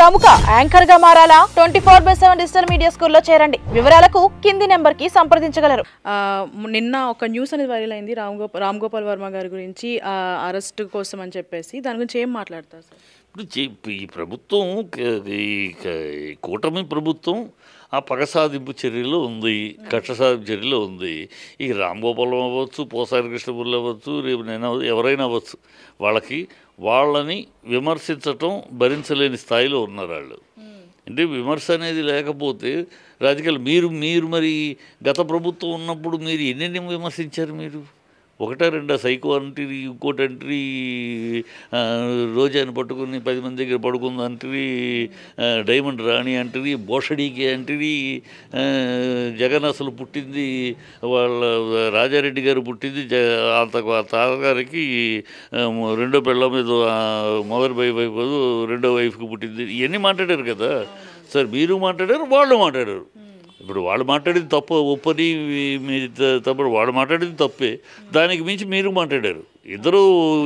ప్రముఖ యాంకర్ గా మారాలా 24/7 digital media స్కూల్లో చేరండి. వివరాలకు కింది నెంబర్ కి సంప్రదించగలరు. నిన్న ఒక న్యూస్ అనేది వైరల్ అయింది రామ్ గోపాల్ వర్మ గారి గురించి అరెస్ట్ కోసం అని చెప్పేసి. దాని గురించి ఏం మాట్లాడతారు సార్? ఇప్పుడు ఈ ప్రభుత్వం ఈ కూటమి ప్రభుత్వం ఆ పగ సాధింపు చర్యలో ఉంది, కక్ష సాధింపు చర్యలో ఉంది. ఈ రామ్ గోపాలం అవ్వచ్చు, పోసాని కృష్ణపుర్లు అవ్వచ్చు, రేపు నేను ఎవరైనా అవ్వచ్చు, వాళ్ళని విమర్శించటం భరించలేని స్థాయిలో ఉన్నారు వాళ్ళు. అంటే విమర్శ అనేది లేకపోతే రాజకీయాలు మీరు మరి గత ప్రభుత్వం ఉన్నప్పుడు మీరు ఎన్ని విమర్శించారు? మీరు ఒకటా రెండా సైకో అంటిరి, ఇంకోటి అంటిరి, రోజాని పట్టుకుని 10 మంది దగ్గర పడుకుంది అంటిరి, డైమండ్ రాణి అంటిరి, బోషడీకి అంటిరి, జగన్ అసలు పుట్టింది వాళ్ళ రాజారెడ్డి గారు పుట్టింది తాతగారికి రెండో పిల్ల మీద మొదటి వైఫ్ రెండో వైఫ్కి పుట్టింది. ఇవన్నీ మాట్లాడారు కదా సార్. మీరు మాట్లాడారు, వాళ్ళు మాట్లాడారు. ఇప్పుడు వాళ్ళు మాట్లాడేది తప్పు ఒప్పని తప్పుడు వాళ్ళు మాట్లాడేది తప్పే. దానికి మించి మీరు మాట్లాడారు. ఇద్దరు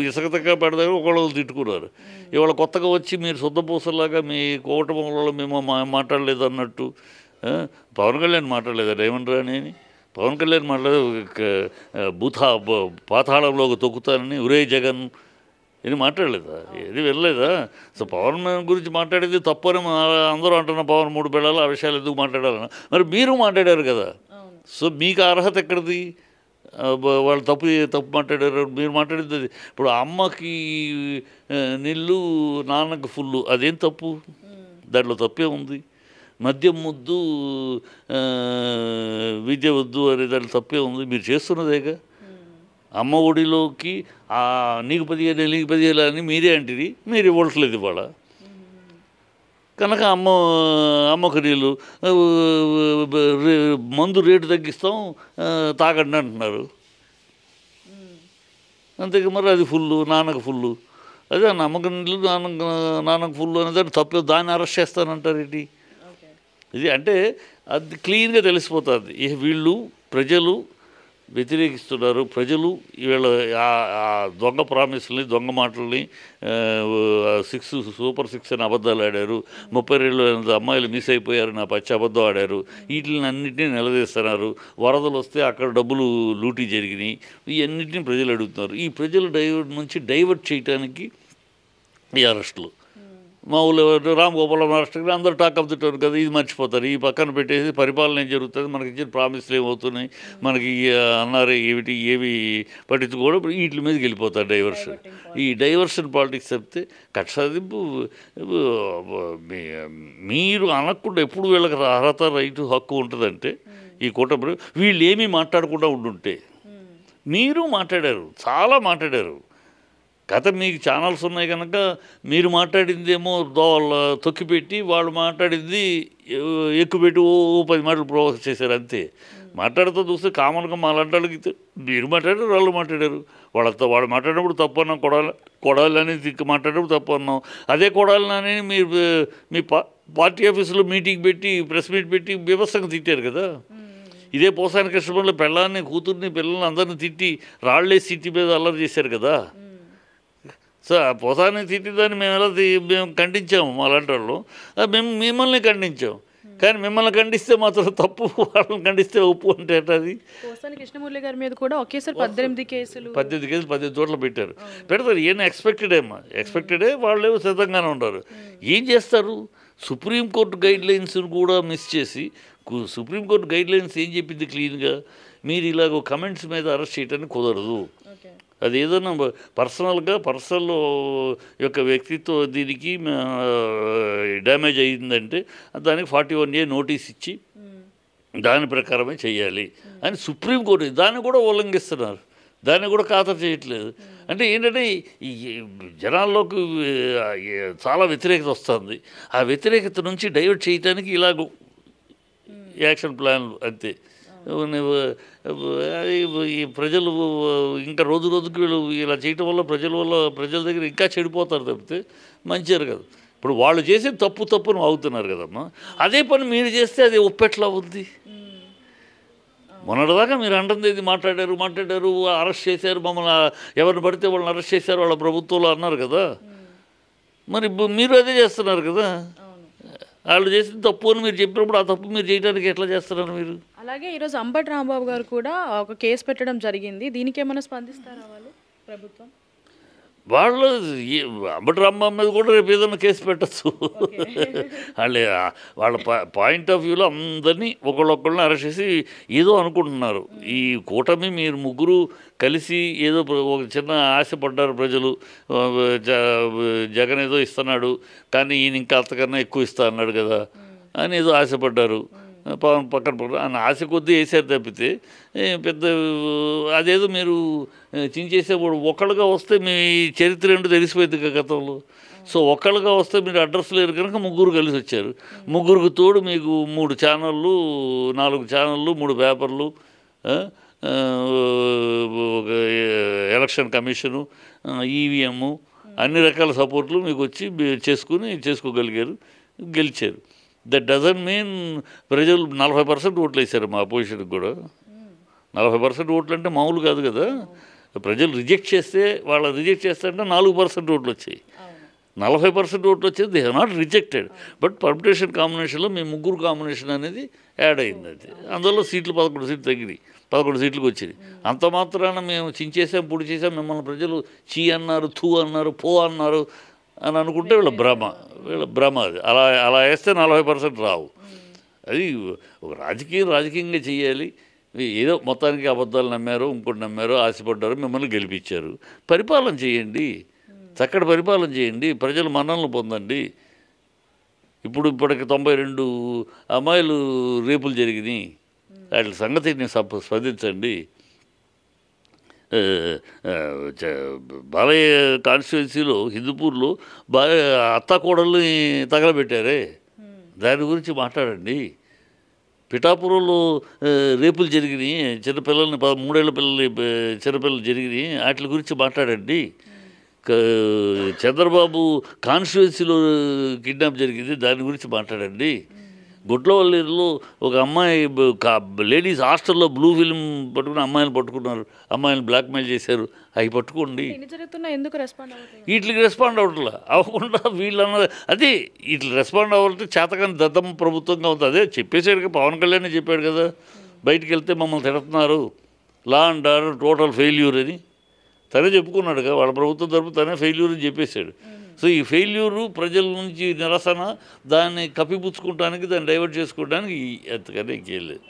ఇసుక తక్క పెడతారు, ఒకళ్ళు తిట్టుకున్నారు. ఇవాళ కొత్తగా వచ్చి మీరు శుద్ధపూసలాగా మీ కూటమిలో మేము మాట్లాడలేదు అన్నట్టు. పవన్ కళ్యాణ్ మాట్లాడలేదా డైమండ్ రాణి అని? పవన్ కళ్యాణ్ మాట్లాడలేదు పాతాళంలోకి తొక్కుతానని, ఒరే జగన్ ఇది మాట్లాడలేదా? ఇది వెళ్ళలేదా? సో పవన్ గురించి మాట్లాడేది తప్పని అందరూ అంటున్న పవన్ 3 పిల్లలు, ఆ విషయాలు ఎందుకు మాట్లాడాలన్నా మరి మీరు మాట్లాడారు కదా. సో మీకు అర్హత ఎక్కడిది? వాళ్ళు తప్పు మాట్లాడారు, మీరు మాట్లాడేది. ఇప్పుడు అమ్మకి నీళ్ళు నాన్నకి ఫుల్లు, అదేం తప్పు? దాంట్లో తప్పే ఉంది. మద్యం ముద్దు విద్య వద్దు అనే దాంట్లో తప్పే ఉంది. మీరు చేస్తున్నదేగా. అమ్మ ఒడిలోకి నీకు 15 అని మీరే అంటిది, మీరు ఇవ్వట్లేదు ఇవాళ. కనుక అమ్మకు నీళ్ళు మందు రేటు తగ్గిస్తాం తాగండి అంటున్నారు. అంతేగా మరి అది ఫుల్లు, నాన్నకు ఫుల్లు. అదే అమ్మకు నీళ్ళు నాన్నకు ఫుల్లు అనేది తప్పే. దాన్ని అరెస్ట్ చేస్తానంటారు ఏంటి? ఇది అంటే అది క్లీన్గా తెలిసిపోతుంది. వీళ్ళు ప్రజలు వ్యతిరేకిస్తున్నారు. ప్రజలు వీళ్ళ దొంగ ప్రామిస్ని, దొంగ మాటల్ని, సూపర్ 6 అని అబద్ధాలు ఆడారు, 32 అమ్మాయిలు మిస్ అయిపోయారు నా పచ్చి అబద్ధం ఆడారు, వీటిని అన్నింటినీ నిలదీస్తున్నారు. వరదలు వస్తే అక్కడ డబ్బులు లూటీ జరిగినాయి, ఇవన్నింటినీ ప్రజలు అడుగుతున్నారు. ఈ ప్రజలు నుంచి డైవర్ట్ చేయడానికి ఈ అరెస్టులు. మా ఊళ్ళో రామ్ గోపాలం అరెస్ట్ అందరూ టాక్ ఆఫ్ ది టౌన్ కదా, ఇది మర్చిపోతారు. ఈ పక్కన పెట్టేసి పరిపాలన ఏం జరుగుతుంది, మనకి ఇచ్చిన ప్రామిస్లు ఏమవుతున్నాయి, మనకి అన్నారు ఏవి పట్టించుకోవడం, వీటి మీదకి వెళ్ళిపోతారు డైవర్షన్. ఈ డైవర్షన్ పాలిటిక్స్ చెప్తే కక్షాదింపు. మీరు అనకుండా ఎప్పుడు వీళ్ళకి అర్హత రైటు హక్కు ఉంటుందంటే ఈ కూటమి వీళ్ళు ఏమీ మాట్లాడకుండా ఉండుంటే. మీరు మాట్లాడారు, చాలా మాట్లాడారు. గత మీకు ఛానల్స్ ఉన్నాయి కనుక మీరు మాట్లాడిందేమో తొక్కిపెట్టి వాళ్ళు మాట్లాడింది ఎక్కుపెట్టి 10 మాటలు ప్రోవోక్ చేశారు అంతే. మాట్లాడుతూ చూస్తే కామన్గా మాట్లాడాలి. మీరు మాట్లాడారు, వాళ్ళు మాట్లాడారు. వాళ్ళు మాట్లాడినప్పుడు తప్పు అన్నాం, కొడాలని మాట్లాడినప్పుడు తప్పు అన్నాం. అదే కొడాలని మీరు మీ పార్టీ ఆఫీసులో మీటింగ్ పెట్టి, ప్రెస్ మీట్ పెట్టి వ్యవస్థగా తిట్టారు కదా. ఇదే పోసాని కృష్ణపుర్లో పెళ్ళాన్ని, కూతుర్ని, పిల్లల్ని అందరిని తిట్టి రాళ్లే సిటీ మీద అల్లరి చేశారు కదా. సో పోసాని తిట్టిదాన్ని మేము ఖండించాము. అలాంటి వాళ్ళు మేము మిమ్మల్ని ఖండించాం. కానీ మిమ్మల్ని ఖండిస్తే మాత్రం తప్పు, వాళ్ళని ఖండిస్తే ఒప్పు అంటే అది. పోసాని కృష్ణమురళి గారి మీద కూడా ఒకేసారి 18 కేసులు 18 చోట్ల పెడతారు. ఏం ఎక్స్పెక్టెడే. వాళ్ళేమో సిద్ధంగానే ఉంటారు. ఏం చేస్తారు? సుప్రీంకోర్టు గైడ్లైన్స్ కూడా మిస్ చేసి, సుప్రీంకోర్టు గైడ్లైన్స్ ఏం చెప్పింది క్లీన్గా, మీరు ఇలాగ కమెంట్స్ మీద అరెస్ట్ చేయడానికి కుదరదు. అది ఏదైనా పర్సనల్ యొక్క వ్యక్తిత్వ దీనికి డ్యామేజ్ అయ్యిందంటే దానికి 41A నోటీస్ ఇచ్చి దాని ప్రకారమే చేయాలి అని సుప్రీంకోర్టు దాన్ని కూడా ఉల్లంఘిస్తున్నారు. దాన్ని కూడా ఖాతరు చేయట్లేదు. అంటే ఏంటంటే ఈ జనాల్లోకి చాలా వ్యతిరేకత వస్తుంది. ఆ వ్యతిరేకత నుంచి డైవర్ట్ చేయడానికి ఇలాగ యాక్షన్ ప్లాన్లు అంతే. ఈ ప్రజలు ఇంకా రోజుకి వీళ్ళు ఇలా చేయటం వల్ల ప్రజల దగ్గర ఇంకా చెడిపోతారు తప్పితే మంచిది కదా. ఇప్పుడు వాళ్ళు చేసే తప్పును అవుతున్నారు కదమ్మా. అదే పని మీరు చేస్తే అది ఒప్పెట్లా ఉంది? మొన్నటిదాకా మీరు అంటుంది ఇది మాట్లాడారు, అరెస్ట్ చేశారు, మమ్మల్ని ఎవరిని పడితే వాళ్ళని అరెస్ట్ చేశారు వాళ్ళ ప్రభుత్వంలో అన్నారు కదా. మరి మీరు అదే చేస్తున్నారు కదా. వాళ్ళు చేసిన తప్పు అని మీరు చెప్పినప్పుడు ఆ తప్పు మీరు చేయడానికి ఎట్లా చేస్తున్నారు మీరు? అలాగే ఈరోజు అంబటి రాంబాబు గారు కూడా ఒక కేసు పెట్టడం జరిగింది. దీనికి ఏమైనా స్పందిస్తారా వాళ్ళు ప్రభుత్వం? వాళ్ళు అంబటి రాంబాబు మీద కూడా రేపు ఏదైనా కేసు పెట్టచ్చు. వాళ్ళ పాయింట్ ఆఫ్ వ్యూలో అందరినీ ఒకళ్ళొక్కళ్ళని అరెస్ట్ చేసి ఏదో అనుకుంటున్నారు. ఈ కూటమి మీరు ముగ్గురు కలిసి ఏదో ఒక చిన్న ఆశపడ్డారు ప్రజలు. జగన్ ఏదో ఇస్తున్నాడు కానీ ఈయన ఇంకా అంతకన్నా ఎక్కువ ఇస్తా అన్నాడు కదా అని ఏదో ఆశపడ్డారు. పక్కన ఆశ కొద్దీ వేసారు తప్పితే పెద్ద అదేదో మీరు చించేసేప్పుడు ఒకళ్ళుగా వస్తే మీ చరిత్ర ఏంటో తెలిసిపోయింది గతంలో. సో ఒకళ్ళుగా వస్తే మీరు అడ్రస్ లేరు కనుక ముగ్గురు కలిసి వచ్చారు. ముగ్గురికి తోడు మీకు 3 ఛానళ్ళు 4 ఛానళ్ళు 3 పేపర్లు ఒక ఎలక్షన్ కమిషను ఈవీఎం అన్ని రకాల సపోర్ట్లు మీకు వచ్చి చేసుకోగలిగారు, గెలిచారు. దట్ డజంట్ మీన్ ప్రజలు 40% ఓట్లు వేశారు మా అపోజిషన్కి కూడా. 40% ఓట్లు అంటే మామూలు కాదు కదా. ప్రజలు రిజెక్ట్ చేస్తే అంటే 4% ఓట్లు వచ్చాయి. 40% ఓట్లు వచ్చేది they have not rejected. But permutation కాంబినేషన్లో మీ ముగ్గురు కాంబినేషన్ అనేది యాడ్ అయింది. అది అందులో సీట్లు 11 సీట్లు తగ్గినాయి, 11 సీట్లకు వచ్చింది. అంత మాత్రాన మేము చించేసాం పొడి చేసాం మిమ్మల్ని ప్రజలు చీ అన్నారు, థూ అన్నారు, పో అన్నారు అని అనుకుంటే వీళ్ళ భ్రమ అది. అలా వేస్తే 40% రావు. అది ఒక రాజకీయంగా చేయాలి. ఏదో మొత్తానికి అబద్ధాలు నమ్మారు, ఇంకోటి నమ్మారు, ఆశపడ్డారు, మిమ్మల్ని గెలిపించారు. పరిపాలన చేయండి, చక్కటి పరిపాలన చేయండి, ప్రజలు మన్ననలు పొందండి. ఇప్పటికి 92 అమ్మాయిలు రేపులు జరిగినాయి. వాటి సంగతిని స్పందించండి. బాలయ్య కాన్స్టిట్యున్సీలో హిందూపూర్లో అత్తాకోడల్ని తగలబెట్టారే, దాని గురించి మాట్లాడండి. పిఠాపురంలో రేపులు జరిగినాయి, చిన్నపిల్లల్ని 3 ఏళ్ల పిల్లల్ని చిన్నపిల్లలు జరిగినాయి, వాటి గురించి మాట్లాడండి. చంద్రబాబు కాన్స్టిట్యున్సీలో కిడ్నాప్ జరిగింది, దాని గురించి మాట్లాడండి. గుట్లవల్లిలో ఒక అమ్మాయి లేడీస్ హాస్టల్లో బ్లూ ఫిల్మ్ పట్టుకుని అమ్మాయిలు పట్టుకున్నారు, అమ్మాయిలు బ్లాక్మెయిల్ చేశారు, అవి పట్టుకోండి. వీటికి రెస్పాండ్ అవ్వకుండా వీళ్ళన్న అదే వీటికి రెస్పాండ్ అవ్వాలంటే చేతకాని దద్దమ్మ ప్రభుత్వంగా ఉంది. అదే చెప్పేసాడు, పవన్ కళ్యాణ్ చెప్పాడు కదా, బయటికి వెళ్తే మమ్మల్ని తిడుతున్నారు, law and order total failure అని తనే చెప్పుకున్నాడుగా. వాళ్ళ ప్రభుత్వం తరపు తనే ఫెయిల్యూర్ అని చెప్పేశాడు. సో ఈ ఫెయిల్యూరు ప్రజల నుంచి నిరసన, దాన్ని కప్పిపుచ్చుకోవడానికి, దాన్ని డైవర్ట్ చేసుకోవడానికి ఎంతకన్నా ఇంకేం లేదు.